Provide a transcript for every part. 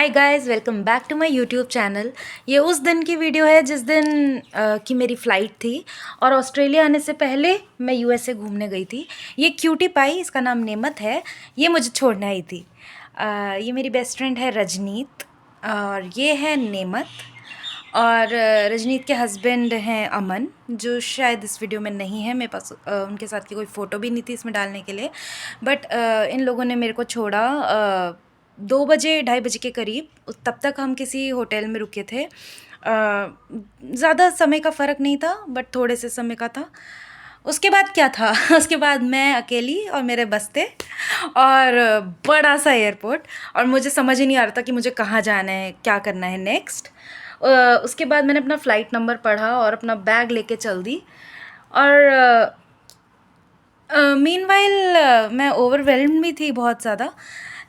Hi guys, welcome back to my YouTube channel. ये उस दिन की वीडियो है जिस दिन की मेरी फ़्लाइट थी और ऑस्ट्रेलिया आने से पहले मैं यूएसए घूमने गई थी। ये क्यूटी पाई, इसका नाम नेमत है, ये मुझे छोड़ने आई थी। ये मेरी बेस्ट फ्रेंड है रजनीत और ये है नेमत। और रजनीत के हस्बैंड हैं अमन, जो शायद इस वीडियो में नहीं है। मेरे पास उनके साथ की कोई फ़ोटो भी नहीं थी इसमें डालने के लिए, बट इन लोगों ने मेरे को छोड़ा 2 बजे 2:30 के करीब। तब तक हम किसी होटल में रुके थे। ज़्यादा समय का फ़र्क नहीं था, बट थोड़े से समय का था। उसके बाद क्या था उसके बाद मैं अकेली और मेरे बस्ते और बड़ा सा एयरपोर्ट, और मुझे समझ ही नहीं आ रहा था कि मुझे कहाँ जाना है, क्या करना है नेक्स्ट। उसके बाद मैंने अपना फ़्लाइट नंबर पढ़ा और अपना बैग लेके चल दी। और मीनवाइल मैं ओवरवेल्म्ड भी थी बहुत ज़्यादा,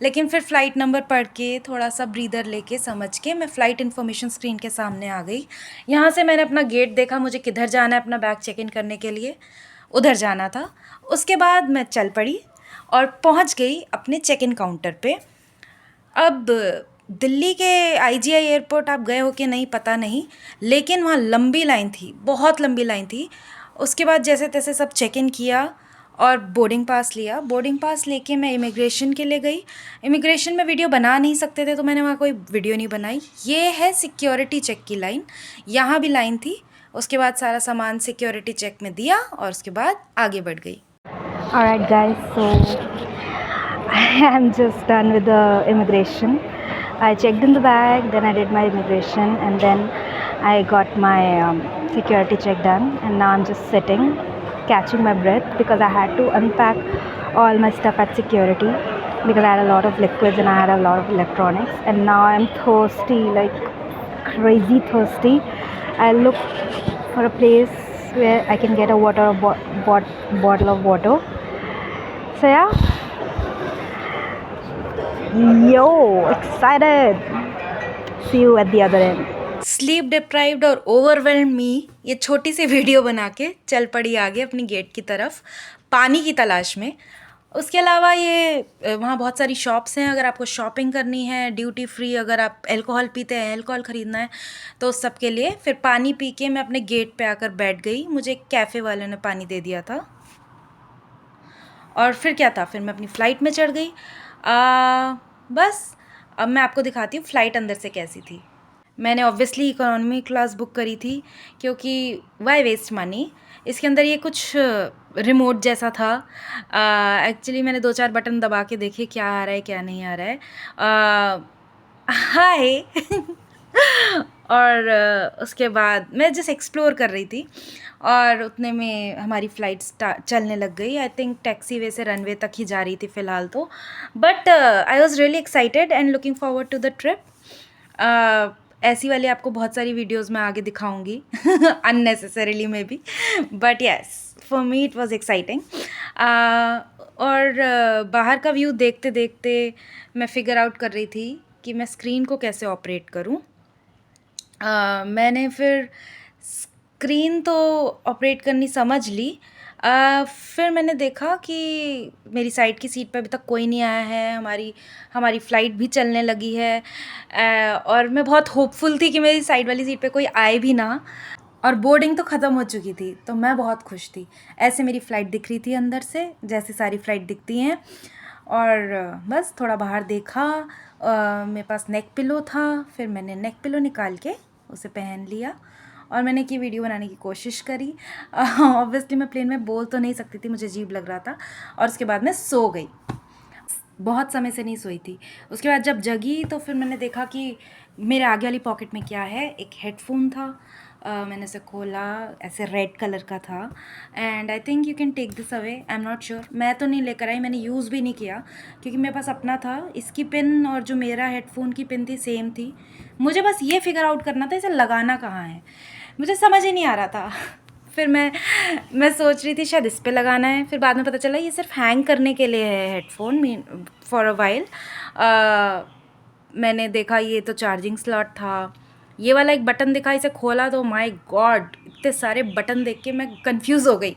लेकिन फिर फ़्लाइट नंबर पढ़ के थोड़ा सा ब्रीदर लेके समझ के मैं फ़्लाइट इन्फॉर्मेशन स्क्रीन के सामने आ गई। यहाँ से मैंने अपना गेट देखा, मुझे किधर जाना है अपना बैग चेक इन करने के लिए, उधर जाना था। उसके बाद मैं चल पड़ी और पहुँच गई अपने चेक इन काउंटर पे। अब दिल्ली के आईजीआई एयरपोर्ट आप गए हो कि नहीं पता नहीं, लेकिन वहाँ लंबी लाइन थी, बहुत लंबी लाइन थी। उसके बाद जैसे तैसे सब चेक इन किया और बोर्डिंग पास लिया। बोर्डिंग पास लेके मैं इमिग्रेशन के लिए गई। इमिग्रेशन में वीडियो बना नहीं सकते थे, तो मैंने वहाँ कोई वीडियो नहीं बनाई। ये है सिक्योरिटी चेक की लाइन, यहाँ भी लाइन थी। उसके बाद सारा सामान सिक्योरिटी चेक में दिया और उसके बाद आगे बढ़ गई। Alright guys, so I am just done with the immigration. I checked in the bag, then I did my immigration, and then I got my security check done, and now I'm just sitting, catching my breath because I had to unpack all my stuff at security because I had a lot of liquids and I had a lot of electronics, and now I'm thirsty, like crazy thirsty. I look for a place where I can get a bottle of water. So yeah, yo, excited. See you at the other end. Sleep deprived और overwhelm मी ये छोटी सी video बना के चल पड़ी आगे अपनी gate की तरफ, पानी की तलाश में। उसके अलावा ये वहाँ बहुत सारी शॉप्स हैं, अगर आपको शॉपिंग करनी है ड्यूटी फ्री, अगर आप अल्कोहल पीते हैं, अल्कोहल ख़रीदना है, तो उस सब के लिए। फिर पानी पी के मैं अपने गेट पे आकर बैठ गई। मुझे एक कैफ़े वाले ने पानी दे दिया था। और फिर क्या था, फिर मैं अपनी फ़्लाइट में चढ़ गई। बस अब मैं आपको दिखाती हूँ फ़्लाइट अंदर से कैसी थी। मैंने ऑब्वियसली इकोनॉमी क्लास बुक करी थी, क्योंकि वाई वेस्ट मनी। इसके अंदर ये कुछ रिमोट जैसा था। एक्चुअली मैंने 2-4 बटन दबा के देखे क्या आ रहा है क्या नहीं आ रहा है। हाय और उसके बाद मैं जस्ट एक्सप्लोर कर रही थी और उतने में हमारी फ़्लाइट चलने लग गई। आई थिंक टैक्सी वे से रनवे तक ही जा रही थी फ़िलहाल तो, but I was really excited and looking forward to the trip. ऐसी वाली आपको बहुत सारी वीडियोस मैं आगे दिखाऊंगी unnecessarily maybe, but yes for me it was exciting. और बाहर का व्यू देखते देखते मैं फिगर आउट कर रही थी कि मैं स्क्रीन को कैसे ऑपरेट करूं। मैंने फिर स्क्रीन तो ऑपरेट करनी समझ ली। फिर मैंने देखा कि मेरी साइड की सीट पे अभी तक कोई नहीं आया है, हमारी फ़्लाइट भी चलने लगी है। और मैं बहुत होपफुल थी कि मेरी साइड वाली सीट पे कोई आए भी ना, और बोर्डिंग तो ख़त्म हो चुकी थी, तो मैं बहुत खुश थी। ऐसे मेरी फ़्लाइट दिख रही थी अंदर से, जैसे सारी फ़्लाइट दिखती हैं। और बस थोड़ा बाहर देखा, मेरे पास नेक पिलो था, फिर मैंने नेक पिलो निकाल के उसे पहन लिया और मैंने की वीडियो बनाने की कोशिश करी। ऑब्वियसली मैं प्लेन में बोल तो नहीं सकती थी, मुझे अजीब लग रहा था। और उसके बाद मैं सो गई, बहुत समय से नहीं सोई थी। उसके बाद जब जगी तो फिर मैंने देखा कि मेरे आगे वाली पॉकेट में क्या है। एक हेडफोन था। मैंने उसे खोला, ऐसे रेड कलर का था। And I think you can take this away, I am not sure. मैं तो नहीं लेकर आई, मैंने यूज़ भी नहीं किया, क्योंकि मेरे पास अपना था। इसकी पिन और जो मेरा हेडफोन की पिन थी सेम थी। मुझे बस ये फिगर आउट करना था इसे लगाना कहाँ है, मुझे समझ ही नहीं आ रहा था। फिर मैं सोच रही थी शायद इस पे लगाना है, फिर बाद में पता चला ये सिर्फ हैंग करने के लिए है headphone, mean for a while. मैंने देखा ये तो चार्जिंग स्लॉट था। ये वाला एक बटन दिखा, इसे खोला तो माय गॉड, इतने सारे बटन देख के मैं कंफ्यूज हो गई।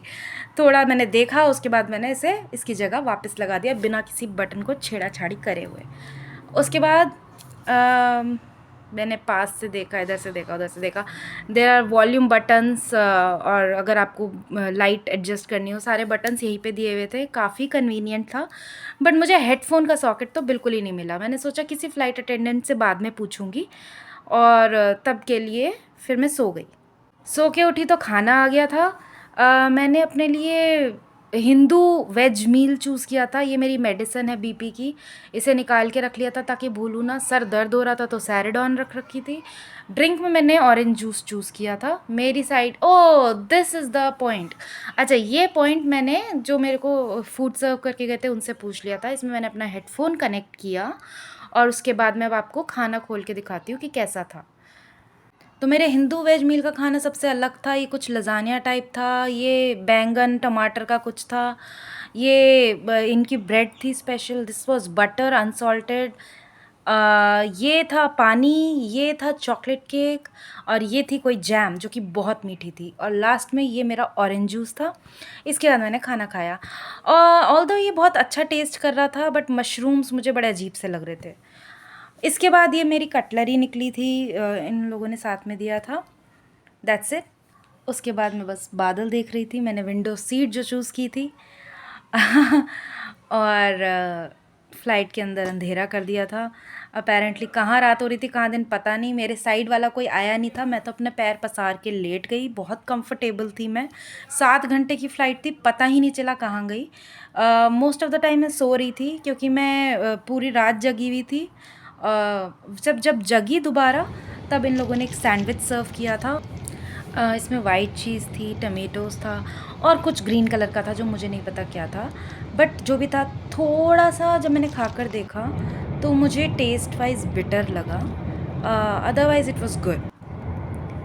थोड़ा मैंने देखा, उसके बाद मैंने इसे इसकी जगह वापस लगा दिया बिना किसी बटन को छेड़ा छाड़ी करे हुए। उसके बाद मैंने पास से देखा, इधर से देखा, उधर से देखा। देयर आर वॉल्यूम बटन्स, और अगर आपको लाइट एडजस्ट करनी हो, सारे बटन्स यहीं पे दिए हुए थे, काफ़ी कन्वीनियंट था। बट मुझे हेडफ़ोन का सॉकेट तो बिल्कुल ही नहीं मिला। मैंने सोचा किसी फ़्लाइट अटेंडेंट से बाद में पूछूँगी, और तब के लिए फिर मैं सो गई। सो के उठी तो खाना आ गया था। मैंने अपने लिए हिंदू वेज मील चूज़ किया था। ये मेरी मेडिसिन है बीपी की, इसे निकाल के रख लिया था ताकि भूलूँ ना। सर दर्द हो रहा था तो सैरिडॉन रख रखी थी। ड्रिंक में मैंने ऑरेंज जूस चूज़ किया था। मेरी side, oh this is the point. अच्छा, ये पॉइंट मैंने जो मेरे को फूड सर्व करके गए थे उनसे पूछ लिया था। इसमें मैंने अपना हेडफोन कनेक्ट किया, और उसके बाद मैं अब आपको खाना खोल के दिखाती हूँ कि कैसा था। तो मेरे हिंदू वेज मील का खाना सबसे अलग था। ये कुछ लजानिया टाइप था, ये बैंगन टमाटर का कुछ था, ये इनकी ब्रेड थी special, this was butter unsalted, ये था पानी, ये था चॉकलेट केक, और ये थी कोई जैम जो कि बहुत मीठी थी, और लास्ट में ये मेरा ऑरेंज जूस था। इसके बाद मैंने खाना खाया। ऑल्दो ये बहुत अच्छा टेस्ट कर रहा था, बट मशरूम्स मुझे बड़े अजीब से लग रहे थे। इसके बाद ये मेरी कटलरी निकली थी, इन लोगों ने साथ में दिया था। That's it. उसके बाद मैं बस बादल देख रही थी। मैंने विंडो सीट जो चूज़ की थी और फ़्लाइट के अंदर अंधेरा कर दिया था। अपेरेंटली कहाँ रात हो रही थी कहाँ दिन पता नहीं। मेरे साइड वाला कोई आया नहीं था, मैं तो अपने पैर पसार के लेट गई। बहुत कंफर्टेबल थी मैं। 7 घंटे की फ़्लाइट थी, पता ही नहीं चला कहाँ गई। मोस्ट ऑफ़ द टाइम मैं सो रही थी क्योंकि मैं पूरी रात जगी हुई थी। जब जब जगी दोबारा, तब इन लोगों ने एक सैंडविच सर्व किया था। इसमें वाइट चीज़ थी, टमेटोज़ था, और कुछ ग्रीन कलर का था जो मुझे नहीं पता क्या था। बट जो भी था, थोड़ा सा जब मैंने खाकर देखा तो मुझे टेस्ट वाइज बिटर लगा। Otherwise it was good.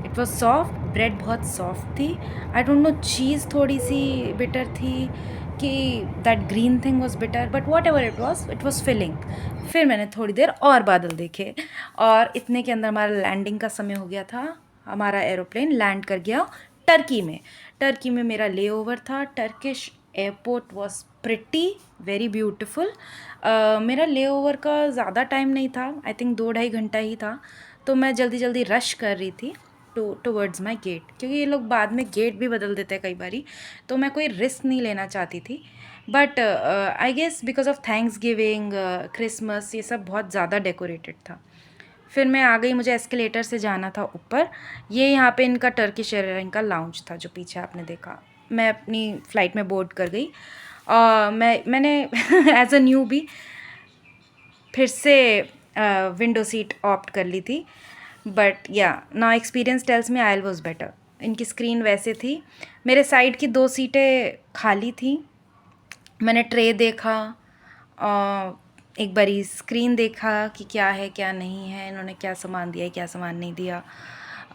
It was soft, bread बहुत सॉफ्ट थी। आई डोंट नो, चीज़ थोड़ी सी बिटर थी कि that green thing was bitter, but whatever it was filling. फिर मैंने थोड़ी देर और बादल देखे, और इतने के अंदर हमारा लैंडिंग का समय हो गया था। हमारा एरोप्लेन लैंड कर गया टर्की में। टर्की में मेरा ले ओवर था। Turkish airport was pretty very beautiful. मेरा ले ओवर का ज़्यादा टाइम नहीं था, आई थिंक 2-2.5 घंटा ही था। तो मैं जल्दी जल्दी रश कर रही थी टूवर्ड्स माई गेट, क्योंकि ये लोग बाद में गेट भी बदल देते हैं कई बारी, तो मैं कोई रिस्क नहीं लेना चाहती थी। But I guess because of Thanksgiving, Christmas, ये सब बहुत ज़्यादा डेकोरेटेड था। फिर मैं आ गई, मुझे एस्केलेटर से जाना था ऊपर। ये यहाँ पे इनका टर्किश एयरलाइन का लाउंज था जो पीछे आपने देखा। मैं अपनी फ़्लाइट में बोर्ड कर गई। मैंने एज अ न्यू भी फिर से विंडो सीट ऑप्ट कर ली थी। बट या now experience tells me I was better. इनकी स्क्रीन वैसे थी। मेरे साइड की 2 सीटें खाली थी। मैंने ट्रे देखा, एक बारी स्क्रीन देखा कि क्या है क्या नहीं है, इन्होंने क्या सामान दिया है क्या सामान नहीं दिया।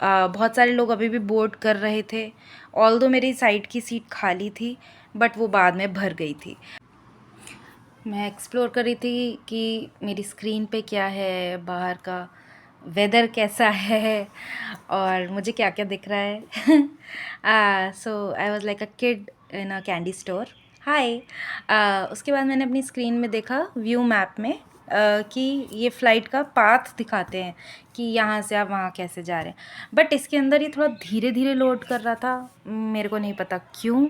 बहुत सारे लोग अभी भी बोर्ड कर रहे थे। ऑल्दो मेरी साइड की सीट खाली थी, बट वो बाद में भर गई थी। मैं एक्सप्लोर कर रही थी कि मेरी स्क्रीन पे क्या है, बाहर का वेदर कैसा है, और मुझे क्या क्या दिख रहा है। So I was like a kid in a candy store. Hi. उसके बाद मैंने अपनी स्क्रीन में देखा व्यू मैप में कि ये फ़्लाइट का पाथ दिखाते हैं कि यहाँ से आप वहाँ कैसे जा रहे हैं। बट इसके अंदर ये थोड़ा धीरे धीरे लोड कर रहा था, मेरे को नहीं पता क्यों।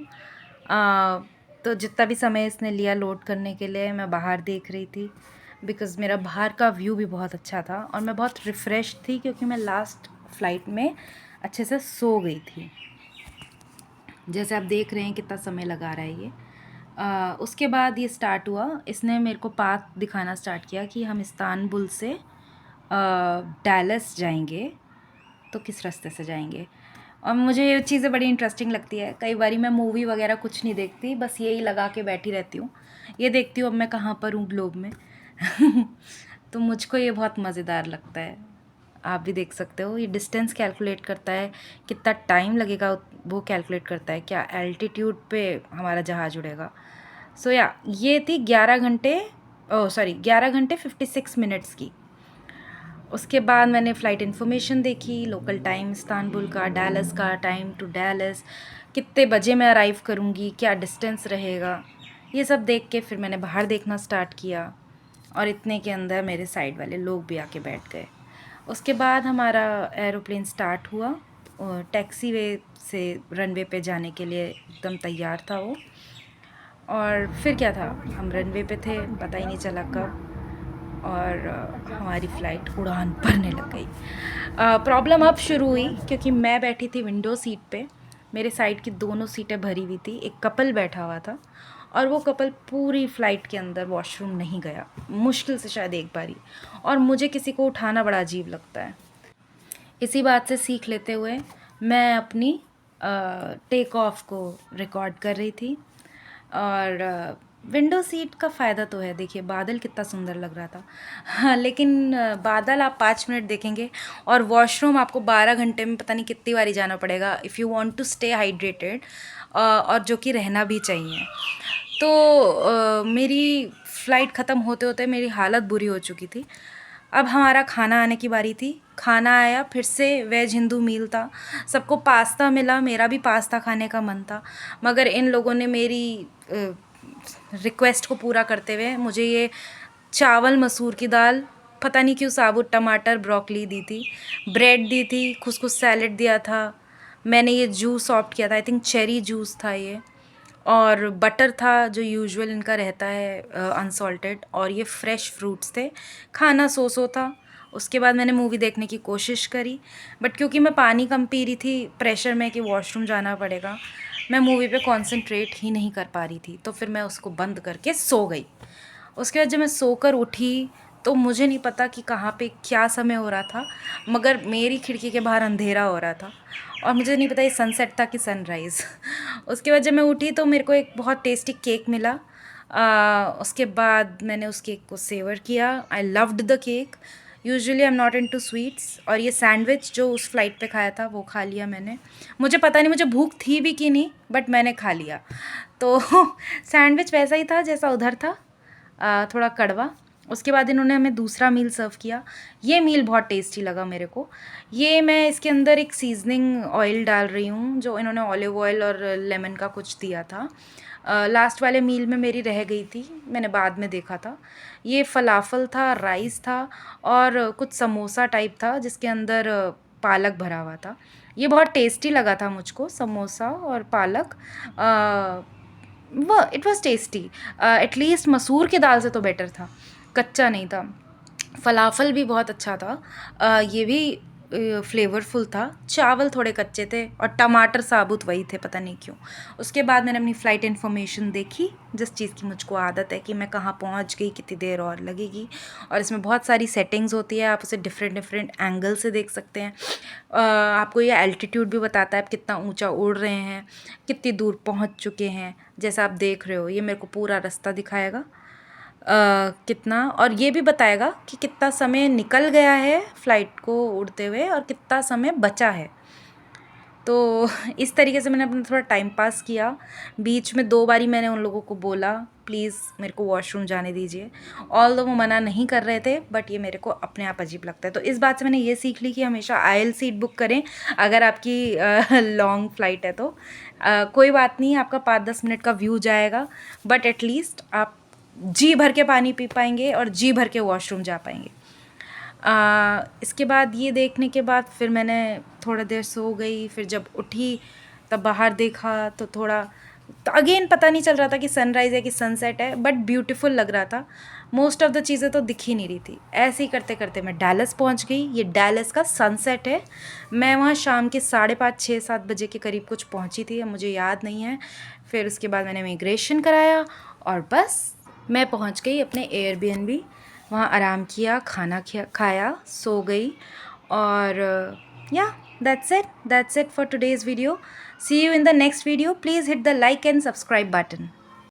तो जितना भी समय इसने लिया लोड करने के लिए, मैं बाहर देख रही थी, बिकॉज़ मेरा बाहर का व्यू भी बहुत अच्छा था, और मैं बहुत रिफ़्रेश थी क्योंकि मैं लास्ट फ़्लाइट में अच्छे से सो गई थी। जैसे आप देख रहे हैं कितना समय लगा रहा है ये। उसके बाद ये स्टार्ट हुआ, इसने मेरे को पाथ दिखाना स्टार्ट किया कि हम इस्तांबुल से डैलस जाएंगे, तो किस रास्ते से जाएंगे। और मुझे ये चीज़ें बड़ी इंटरेस्टिंग लगती है। कई बारी मैं मूवी वगैरह कुछ नहीं देखती, बस यही लगा के बैठी रहती हूँ। ये देखती हूँ अब मैं कहाँ पर हूँ ग्लोब में। तो मुझको ये बहुत मज़ेदार लगता है। आप भी देख सकते हो, ये डिस्टेंस कैलकुलेट करता है, कितना टाइम लगेगा वो कैलकुलेट करता है, क्या एल्टीट्यूड पे हमारा जहाज़ उड़ेगा। सो या ये थी 11 घंटे 56 मिनट्स की। उसके बाद मैंने फ़्लाइट इन्फॉर्मेशन देखी, लोकल टाइम इस्तांबुल का, डैलस का, टाइम टू डैलस, कितने बजे मैं अराइव करूँगी, क्या डिस्टेंस रहेगा, ये सब देख के फिर मैंने बाहर देखना स्टार्ट किया। और इतने के अंदर मेरे साइड वाले लोग भी आके बैठ गए। उसके बाद हमारा एरोप्लेन स्टार्ट हुआ और टैक्सी वे से रनवे पे जाने के लिए एकदम तैयार था वो। और फिर क्या था, हम रनवे पे थे, पता ही नहीं चला कब, और हमारी फ़्लाइट उड़ान भरने लग गई। प्रॉब्लम अब शुरू हुई क्योंकि मैं बैठी थी विंडो सीट पे, मेरे साइड की दोनों सीटें भरी हुई थी, एक कपल बैठा हुआ था और वो कपल पूरी फ़्लाइट के अंदर वॉशरूम नहीं गया, मुश्किल से शायद एक बारी, और मुझे किसी को उठाना बड़ा अजीब लगता है। इसी बात से सीख लेते हुए मैं अपनी टेक ऑफ को रिकॉर्ड कर रही थी। और विंडो सीट का फ़ायदा तो है, देखिए बादल कितना सुंदर लग रहा था। हाँ, लेकिन बादल आप 5 मिनट देखेंगे और वॉशरूम आपको 12 घंटे में पता नहीं कितनी बारी जाना पड़ेगा if you want to stay hydrated, और जो कि रहना भी चाहिए। तो मेरी फ़्लाइट ख़त्म होते होते मेरी हालत बुरी हो चुकी थी। अब हमारा खाना आने की बारी थी। खाना आया, फिर से वेज हिंदू मील था, सबको पास्ता मिला, मेरा भी पास्ता खाने का मन था, मगर इन लोगों ने मेरी रिक्वेस्ट को पूरा करते हुए मुझे ये चावल मसूर की दाल, पता नहीं क्यों साबुत टमाटर ब्रोकली दी थी, ब्रेड दी थी, खुसखुस सैलेड दिया था, मैंने ये जूस ऑप्ट किया था, आई थिंक चेरी जूस था ये, और बटर था जो यूजुअल इनका रहता है अनसॉल्टेड, और ये फ्रेश फ्रूट्स थे। खाना सो था। उसके बाद मैंने मूवी देखने की कोशिश करी, बट क्योंकि मैं पानी कम पी रही थी प्रेशर में कि वॉशरूम जाना पड़ेगा, मैं मूवी पे कंसंट्रेट ही नहीं कर पा रही थी, तो फिर मैं उसको बंद करके सो गई। उसके बाद जब मैं सोकर उठी तो मुझे नहीं पता कि कहाँ पे क्या समय हो रहा था, मगर मेरी खिड़की के बाहर अंधेरा हो रहा था और मुझे नहीं पता ये सनसेट था कि सनराइज़। उसके बाद जब मैं उठी तो मेरे को एक बहुत टेस्टी केक मिला। उसके बाद मैंने उस केक को सेवर किया। I loved the cake. Usually I am not into sweets, और ये सैंडविच जो उस फ्लाइट पे खाया था वो खा लिया मैंने। मुझे पता नहीं मुझे भूख थी भी कि नहीं, बट मैंने खा लिया। तो सैंडविच वैसा ही था जैसा उधर था, थोड़ा कड़वा। उसके बाद इन्होंने हमें दूसरा मील सर्व किया। ये मील बहुत टेस्टी लगा मेरे को। ये मैं इसके अंदर एक सीजनिंग ऑयल डाल रही हूँ, जो इन्होंने ऑलिव ऑयल और लेमन का कुछ दिया था। लास्ट वाले मील में मेरी रह गई थी, मैंने बाद में देखा था। ये फलाफल था, राइस था और कुछ समोसा टाइप था जिसके अंदर पालक भरा हुआ था। ये बहुत टेस्टी लगा था मुझको, समोसा और पालक। वो इट वॉज़ टेस्टी। एटलीस्ट मसूर की दाल से तो बेटर था, कच्चा नहीं था। फलाफल भी बहुत अच्छा था, ये भी फ्लेवरफुल था। चावल थोड़े कच्चे थे और टमाटर साबुत वही थे, पता नहीं क्यों। उसके बाद मैंने अपनी फ़्लाइट इन्फॉर्मेशन देखी, जिस चीज़ की मुझको आदत है कि मैं कहाँ पहुँच गई, कितनी देर और लगेगी, और इसमें बहुत सारी सेटिंग्स होती है, आप उसे डिफरेंट डिफरेंट एंगल से देख सकते हैं। आपको ये एल्टीट्यूड भी बताता है आप कितना ऊंचा उड़ रहे हैं, कितनी दूर पहुंच चुके हैं। जैसा आप देख रहे हो, ये मेरे को पूरा रास्ता दिखाएगा कितना, और ये भी बताएगा कि कितना समय निकल गया है फ़्लाइट को उड़ते हुए और कितना समय बचा है। तो इस तरीके से मैंने अपना थोड़ा टाइम पास किया। बीच में 2 बारी मैंने उन लोगों को बोला प्लीज़ मेरे को वॉशरूम जाने दीजिए, ऑल्दो वो मना नहीं कर रहे थे, बट ये मेरे को अपने आप अजीब लगता है। तो इस बात से मैंने ये सीख ली कि हमेशा आयल सीट बुक करें अगर आपकी लॉन्ग फ़्लाइट है तो। कोई बात नहीं, आपका 5-10 मिनट का व्यू जाएगा, बट एटलीस्ट आप जी भर के पानी पी पाएंगे और जी भर के वॉशरूम जा पाएंगे। इसके बाद ये देखने के बाद फिर मैंने थोड़ा देर सो गई। फिर जब उठी तब बाहर देखा तो थोड़ा, तो अगेन पता नहीं चल रहा था कि सनराइज़ है कि सनसेट है, बट ब्यूटीफुल लग रहा था। मोस्ट ऑफ़ द चीज़ें तो दिख ही नहीं रही थी। ऐसे ही करते करते मैं डैलस पहुंच गई। ये डैलस का सनसेट है। मैं वहाँ शाम के 5:30 6-7 बजे के करीब कुछ पहुंची थी, अब मुझे याद नहीं है। फिर उसके बाद मैंने इमिग्रेशन कराया और बस मैं पहुंच गई अपने एयरबीएनबी। वहाँ आराम किया, खाना खाया, सो गई, और या that's it for today's video. See you in the next video. Please hit the like and subscribe button.